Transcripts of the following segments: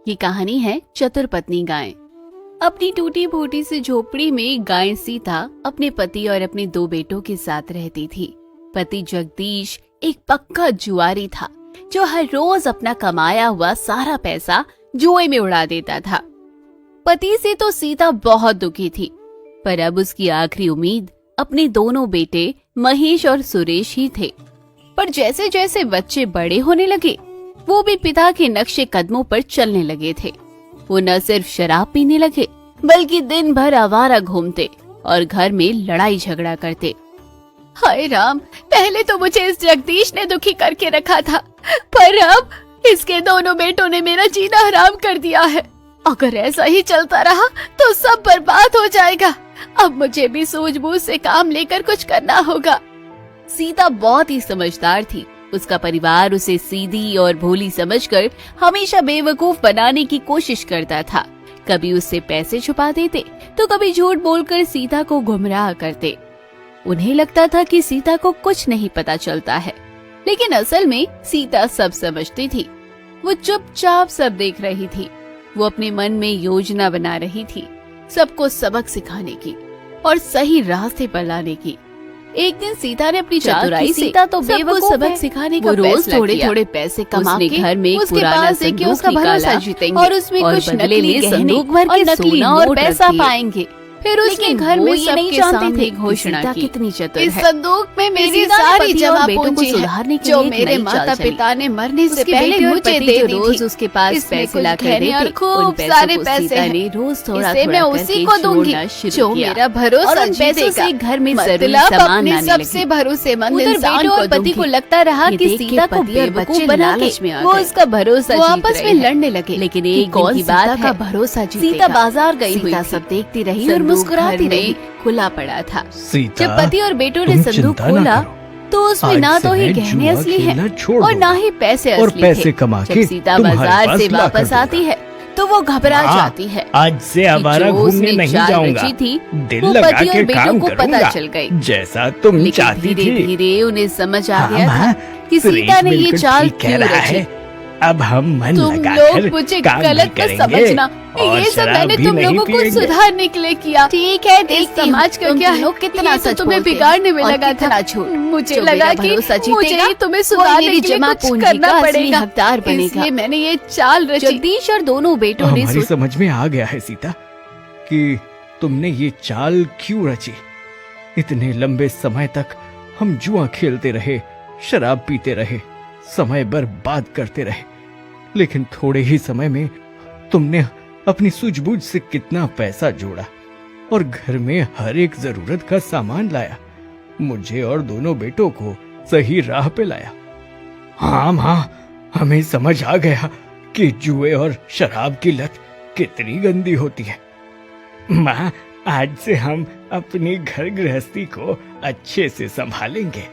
ये कहानी है चतुर पत्नी गाय। अपनी टूटी फूटी सी झोपड़ी में गाय सीता अपने पति और अपने 2 बेटों के साथ रहती थी। पति जगदीश एक पक्का जुआरी था जो हर रोज अपना कमाया हुआ सारा पैसा जुए में उड़ा देता था। पति से तो सीता बहुत दुखी थी, पर अब उसकी आखिरी उम्मीद अपने दोनों बेटे महेश और सुरेश ही थे। पर जैसे जैसे बच्चे बड़े होने लगे, वो भी पिता के नक्शे कदमों पर चलने लगे थे। वो न सिर्फ शराब पीने लगे, बल्कि दिन भर आवारा घूमते और घर में लड़ाई झगड़ा करते। हाय राम, पहले तो मुझे इस जगदीश ने दुखी करके रखा था, पर अब इसके दोनों बेटों ने मेरा जीना हराम कर दिया है। अगर ऐसा ही चलता रहा तो सब बर्बाद हो जाएगा। अब मुझे भी सूझबूझ से काम लेकर कुछ करना होगा। सीता बहुत ही समझदार थी। उसका परिवार उसे सीधी और भोली समझकर हमेशा बेवकूफ बनाने की कोशिश करता था। कभी उससे पैसे छुपा देते तो कभी झूठ बोलकर सीता को गुमराह करते। उन्हें लगता था कि सीता को कुछ नहीं पता चलता है, लेकिन असल में सीता सब समझती थी। वो चुपचाप सब देख रही थी। वो अपने मन में योजना बना रही थी, सबको सबक सिखाने की और सही रास्ते पर लाने की। एक दिन सीता ने अपनी चतुराई से सीता तो बेवकूफ सबक सिखाने का रोज थोड़े थोड़े पैसे कमा के घर में एक पुराना संदूक निकाला और उसमें कुछ नकली संदूक भर के सोना और पैसा पाएंगे। फिर उसके घर में सबके सामने घोषणा की, कितनी चतुर है। इस संदूक में मेरी सारी जमा पूंजी है जो मेरे माता पिता ने मरने से पहले मुझे दे दी थी। रोज उसके पास पैसे लाकर देते और खूब सारे पैसे ने रोज थोड़ा मैं उसी को दूंगी जो मेरा भरोसा जीतेगा। घर में जरूरी सामान लाने लगी। सबसे भरोसेमंद इंसान को पति को लगता रहा कि सीता को बेवकूफ बना के वो उसका भरोसा आपस में लड़ने लगे। लेकिन एक दिन की बात का भरोसा सीता बाजार गई हुई, सब देखती रही और मुस्कुराती रही। खुला पड़ा था। जब पति और बेटों ने संदूक खोला तो उसमें ना तो ही गहने असली हैं और ना ही पैसे असली थे। जब सीता बाजार से वापस आती है तो वो घबरा जाती है। आज से आवारा घूमने नहीं जाऊंगा, दिल लगा के काम करूंगा, चल गई जैसा तुम चाहती थी। धीरे धीरे उन्हें समझ आ गया था कि सीता ने ये चाल क्यों रची। अब हम मन तुम लोग मुझे गलत मत समझना, ये सब मैंने तुम लोगों को सुधारने के लिए किया। ठीक है, देख समाज का क्या है, कितना सच तुम्हें बिगाड़ने में लगा था। मुझे लगा कि मुझे तुम्हें सुधारने के लिए कुछ करना पड़ेगा, हकदार बनेगा, इसलिए मैंने ये चाल रची। जगदीश और दोनों बेटों ने हमारी समझ में आ गया है सीता कि तुमने ये चाल क्यों रची। इतने लंबे समय तक हम जुआ खेलते रहे, शराब पीते रहे, समय बर्बाद करते रहे, लेकिन थोड़े ही समय में तुमने अपनी सूझबूझ से कितना पैसा जोड़ा और घर में हर एक जरूरत का सामान लाया, मुझे और दोनों बेटों को सही राह पे लाया। हाँ, हमें समझ आ गया कि जुए और शराब की लत कितनी गंदी होती है। माँ, आज से हम अपनी घर गृहस्थी को अच्छे से संभालेंगे।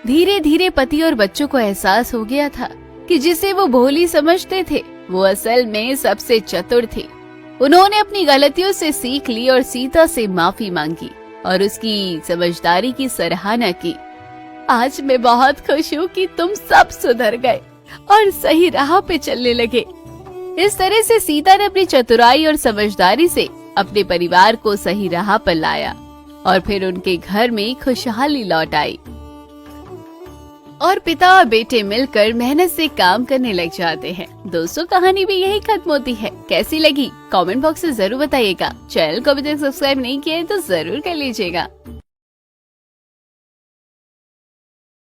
धीरे धीरे पति और बच्चों को एहसास हो गया था कि जिसे वो भोली समझते थे वो असल में सबसे चतुर थी। उन्होंने अपनी गलतियों से सीख ली और सीता से माफी मांगी और उसकी समझदारी की सराहना की। आज मैं बहुत खुश हूँ कि तुम सब सुधर गए और सही राह पे चलने लगे। इस तरह से सीता ने अपनी चतुराई और समझदारी से अपने परिवार को सही राह पर लाया और फिर उनके घर में खुशहाली लौट आई और पिता और बेटे मिलकर मेहनत से काम करने लग जाते हैं। दोस्तों, कहानी भी यही खत्म होती है। कैसी लगी कमेंट बॉक्स में जरूर बताइएगा। चैनल को अभी तक सब्सक्राइब नहीं किया है तो जरूर कर लीजिएगा।